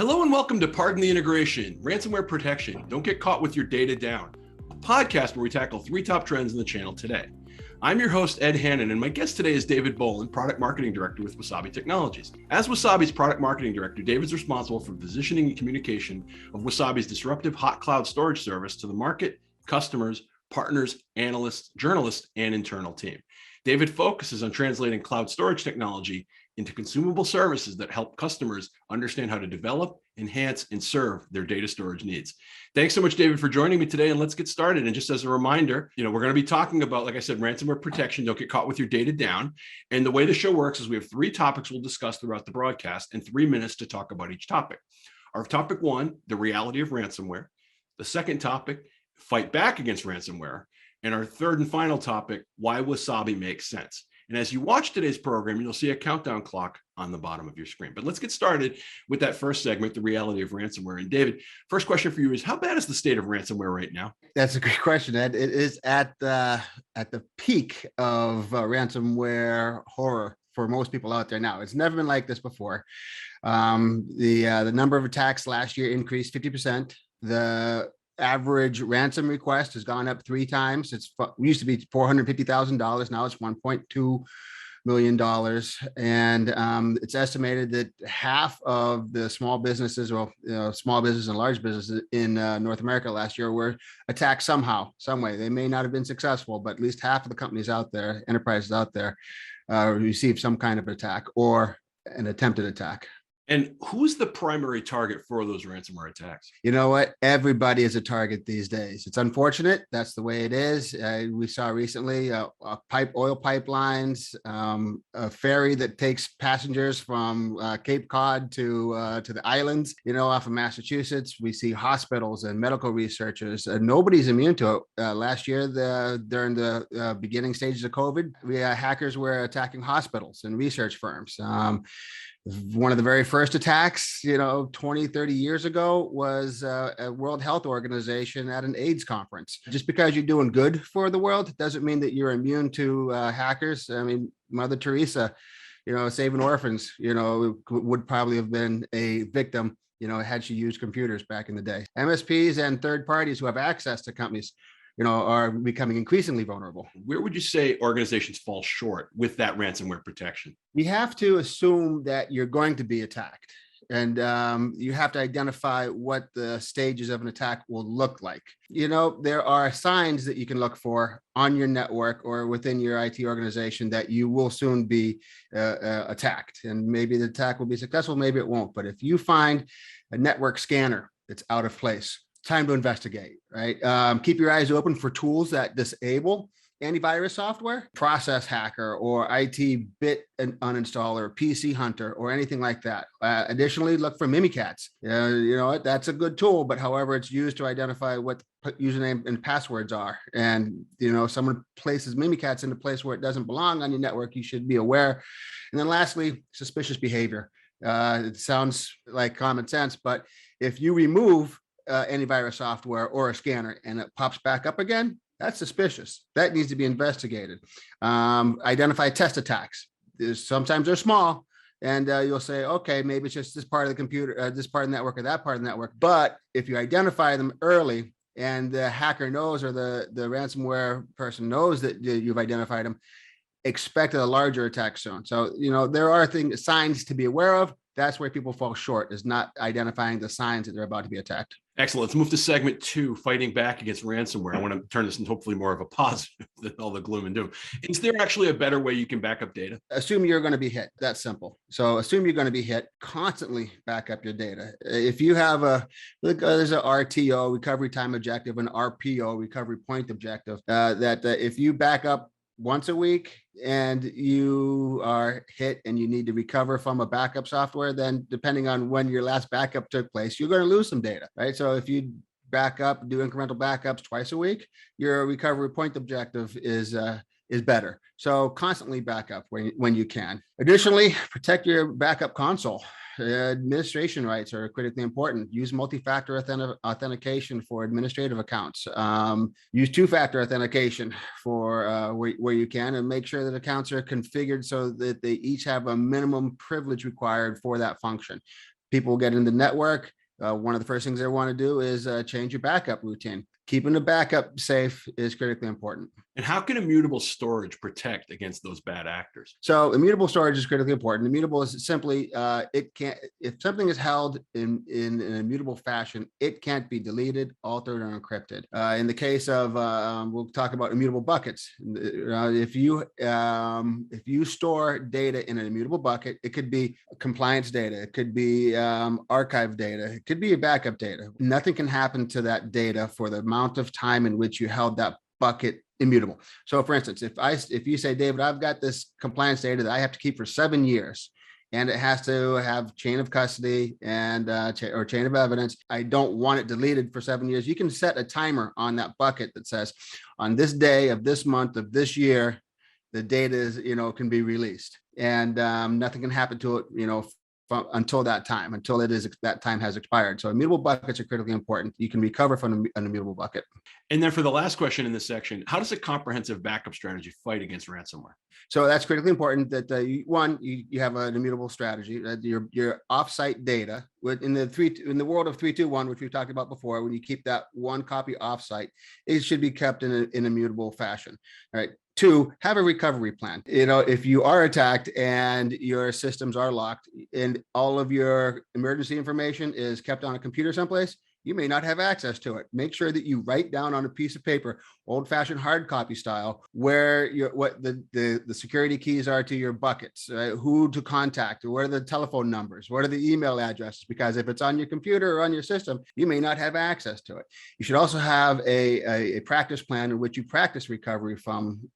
Hello and welcome to Pardon the Integration, Ransomware Protection, Don't Get Caught with Your Data Down, a podcast where we tackle 3 top trends in the channel today. I'm your host, Ed Hannan, and my guest today is David Boland, Product Marketing Director with Wasabi Technologies. As Wasabi's Product Marketing Director, David's responsible for positioning and communication of Wasabi's disruptive hot cloud storage service to the market, customers, partners, analysts, journalists, and internal team. David focuses on translating cloud storage technology into consumable services that help customers understand how to develop, enhance, and serve their data storage needs. Thanks so much, David, for joining me today, and let's get started. And just as a reminder, we're going to be talking about, like I said, ransomware protection. Don't get caught with your data down. And the way the show works is we have 3 topics we'll discuss throughout the broadcast and 3 minutes to talk about each topic. Our topic 1, the reality of ransomware. The second topic, fight back against ransomware. And our third and final topic, why Wasabi makes sense. And as you watch today's program, you'll see a countdown clock on the bottom of your screen. But let's get started with that first segment, the reality of ransomware. And David, first question for you is, how bad is the state of ransomware right now? That's a great question, Ed. It is at the peak of ransomware horror for most people out there now. It's never been like this before. The number of attacks last year increased 50%. The average ransom request has gone up 3 times. It used to be $450,000. Now it's $1.2 million. And it's estimated that half of the small businesses, small business and large businesses in North America last year were attacked somehow, some way. They may not have been successful, but at least half of the companies out there, enterprises out there, received some kind of attack or an attempted attack. And who's the primary target for those ransomware attacks? You know what? Everybody is a target these days. It's unfortunate. That's the way it is. We saw recently oil pipelines, a ferry that takes passengers from Cape Cod to the islands, off of Massachusetts. We see hospitals and medical researchers. Nobody's immune to it. Last year, during the beginning stages of COVID, hackers were attacking hospitals and research firms. One of the very first attacks, 20, 30 years ago was a World Health Organization at an AIDS conference. Just because you're doing good for the world doesn't mean that you're immune to hackers. I mean, Mother Teresa, saving orphans, would probably have been a victim, had she used computers back in the day. MSPs and third parties who have access to companies are becoming increasingly vulnerable. Where would you say organizations fall short with that ransomware protection? You have to assume that you're going to be attacked, and you have to identify what the stages of an attack will look like. There are signs that you can look for on your network or within your IT organization that you will soon be attacked. And maybe the attack will be successful, maybe it won't. But if you find a network scanner that's out of place, time to investigate, right? Keep your eyes open for tools that disable antivirus software, Process Hacker or IT Bit Uninstaller, PC Hunter, or anything like that. Additionally, look for Mimikatz. That's a good tool, but however, it's used to identify what username and passwords are. And, someone places Mimikatz in a place where it doesn't belong on your network, you should be aware. And then lastly, suspicious behavior. It sounds like common sense, but if you remove antivirus software or a scanner and it pops back up again, that's suspicious. That needs to be investigated. Identify test attacks. Sometimes they're small, and you'll say, okay, maybe it's just this part of the computer, this part of the network, or that part of the network. But if you identify them early and the hacker knows, or the ransomware person knows that you've identified them, expect a larger attack soon. So, there are signs to be aware of. That's where people fall short, is not identifying the signs that they're about to be attacked. Excellent. Let's move to segment 2, fighting back against ransomware. I want to turn this into hopefully more of a positive than all the gloom and doom. Is there actually a better way you can back up data? Assume you're going to be hit. That's simple. So assume you're going to be hit. Constantly back up your data. If you have there's a RTO, recovery time objective, and RPO, recovery point objective, that if you back up once a week and you are hit and you need to recover from a backup software, then depending on when your last backup took place, you're going to lose some data, right? So if you back up, do incremental backups twice a week, your recovery point objective is better. So constantly back up when you can. Additionally, protect your backup console. Administration rights are critically important. Use multi-factor authentication for administrative accounts. Use 2-factor authentication for where you can, and make sure that accounts are configured so that they each have a minimum privilege required for that function. people get in the network, one of the first things they want to do is change your backup routine. Keeping the backup safe is critically important. And how can immutable storage protect against those bad actors? So immutable storage is critically important. Immutable is simply, it can't, if something is held in an immutable fashion, it can't be deleted, altered, or encrypted. In the case of, we'll talk about immutable buckets. If you store data in an immutable bucket, it could be compliance data, it could be archive data, it could be your backup data. Nothing can happen to that data for the amount of time in which you held that bucket immutable. So for instance, if you say, David, I've got this compliance data that I have to keep for 7 years, and it has to have chain of custody and or chain of evidence, I don't want it deleted for 7 years. You can set a timer on that bucket that says, on this day of this month of this year, the data is, can be released, and nothing can happen to it, until that time, that time has expired. So immutable buckets are critically important. You can recover from an immutable bucket. And then for the last question in this section, how does a comprehensive backup strategy fight against ransomware? So that's critically important that you have an immutable strategy, that your offsite data in the world of 321, which we've talked about before, when you keep that one copy offsite, it should be kept in an immutable fashion. All right. 2, have a recovery plan. If you are attacked and your systems are locked and all of your emergency information is kept on a computer someplace, you may not have access to it. Make sure that you write down on a piece of paper, old-fashioned hard copy style, where what the security keys are to your buckets, who to contact, what are the telephone numbers, what are the email addresses, because if it's on your computer or on your system, you may not have access to it. You should also have a practice plan in which you practice recovery from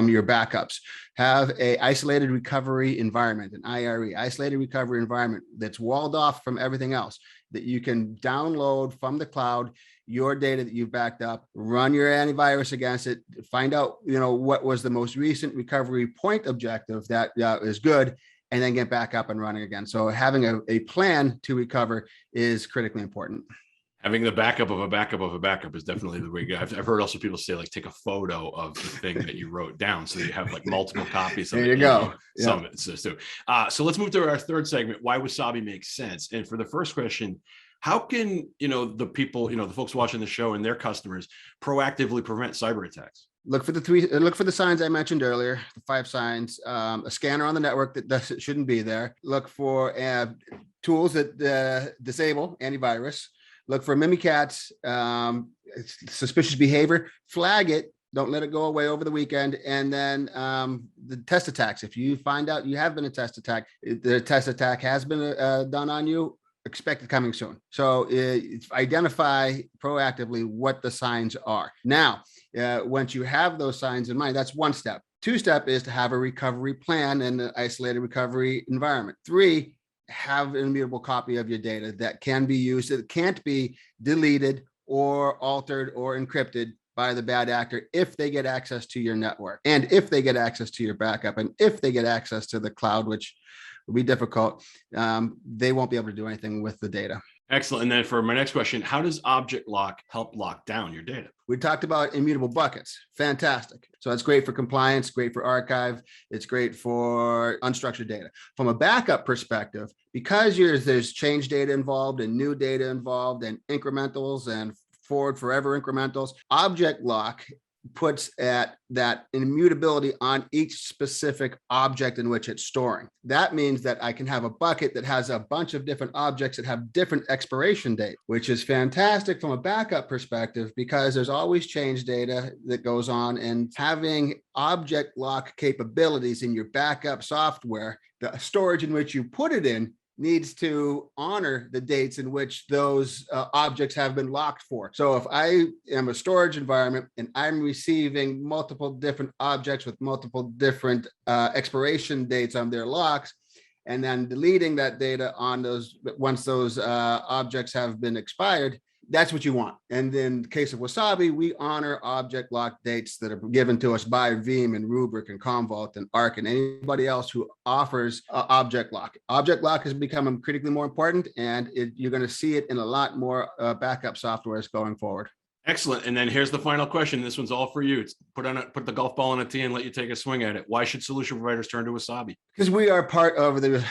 your backups. Have a isolated recovery environment, an IRE, isolated recovery environment that's walled off from everything else, that you can download from the cloud your data that you've backed up, run your antivirus against it, find out what was the most recent recovery point objective that is good, and then get back up and running again. So having a plan to recover is critically important. Having the backup of a backup of a backup is definitely the way to go. I've heard also people say, like, take a photo of the thing that you wrote down, so you have like multiple copies of it. There you go. Some of it. So let's move to our third segment, why Wasabi makes sense. And for the first question, how can the people, the folks watching the show and their customers proactively prevent cyber attacks? Look for the signs I mentioned earlier, the 5 signs, a scanner on the network that shouldn't be there. Look for tools that disable antivirus. Look for Mimikatz, suspicious behavior, flag it, don't let it go away over the weekend. And then the test attacks. If you find out you have been a test attack, the test attack has been done on you, expect it coming soon. So identify proactively what the signs are. Now, once you have those signs in mind, that's one step. 2 step is to have a recovery plan and an isolated recovery environment. 3, have an immutable copy of your data that can be used, that can't be deleted or altered or encrypted by the bad actor if they get access to your network, and if they get access to your backup, and if they get access to the cloud, which will be difficult, they won't be able to do anything with the data. Excellent. And then for my next question, how does object lock help lock down your data? We talked about immutable buckets. Fantastic. So it's great for compliance, great for archive. It's great for unstructured data. From a backup perspective, because there's change data involved and new data involved and incrementals and forward forever incrementals, object lock puts that immutability on each specific object in which it's storing. That means that I can have a bucket that has a bunch of different objects that have different expiration date, which is fantastic from a backup perspective, because there's always change data that goes on, and having object lock capabilities in your backup software, the storage in which you put it in needs to honor the dates in which those objects have been locked for. So if I am a storage environment and I'm receiving multiple different objects with multiple different expiration dates on their locks, and then deleting that data on those once those objects have been expired, that's what you want. And in the case of Wasabi, we honor object lock dates that are given to us by Veeam and Rubrik and Commvault and Arc and anybody else who offers object lock. Object lock has become critically more important, and you're going to see it in a lot more backup softwares going forward. Excellent. And then here's the final question. This one's all for you. It's put the golf ball on a tee and let you take a swing at it. Why should solution providers turn to Wasabi? Because we are part of the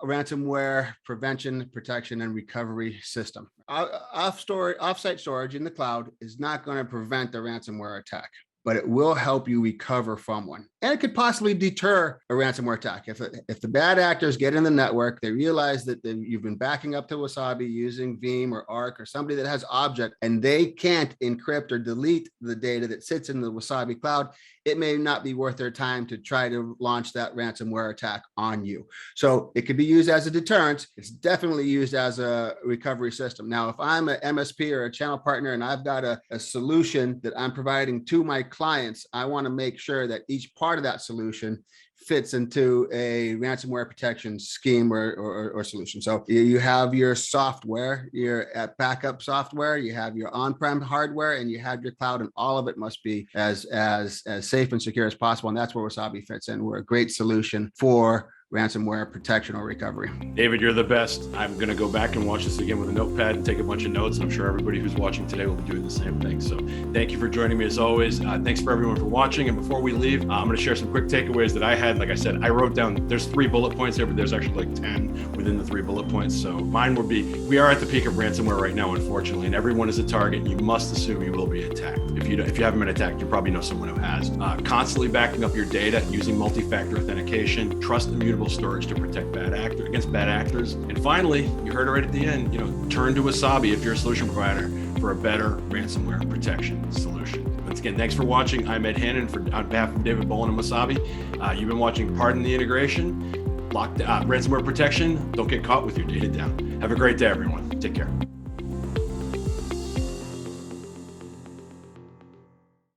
ransomware prevention, protection, and recovery system. Offsite storage in the cloud is not going to prevent the ransomware attack, but it will help you recover from one. And it could possibly deter a ransomware attack. If the bad actors get in the network, they realize that you've been backing up to Wasabi using Veeam or Arc or somebody that has object, and they can't encrypt or delete the data that sits in the Wasabi cloud, it may not be worth their time to try to launch that ransomware attack on you. So it could be used as a deterrent. It's definitely used as a recovery system. Now, if I'm an MSP or a channel partner and I've got a solution that I'm providing to my clients, I want to make sure that each part of that solution fits into a ransomware protection scheme or solution. So you have your software, your backup software, you have your on-prem hardware, and you have your cloud, and all of it must be as safe and secure as possible. And that's where Wasabi fits in. We're a great solution for ransomware protection or recovery. David, you're the best. I'm going to go back and watch this again with a notepad and take a bunch of notes. And I'm sure everybody who's watching today will be doing the same thing. So thank you for joining me as always. Thanks for everyone for watching. And before we leave, I'm going to share some quick takeaways that I had. Like I said, I wrote down, there's 3 bullet points there, but there's actually like 10 within the 3 bullet points. So mine would be, we are at the peak of ransomware right now, unfortunately, and everyone is a target. You must assume you will be attacked. If you haven't been attacked, you probably know someone who has. Constantly backing up your data using multi-factor authentication, trust immutable storage to protect against bad actors. And finally, you heard it right at the end, turn to Wasabi if you're a solution provider for a better ransomware protection solution. Once again, thanks for watching. I'm Ed Hannan on behalf of David Boland and Wasabi. You've been watching Pardon the Integration, ransomware protection. Don't get caught with your data down. Have a great day, everyone. Take care.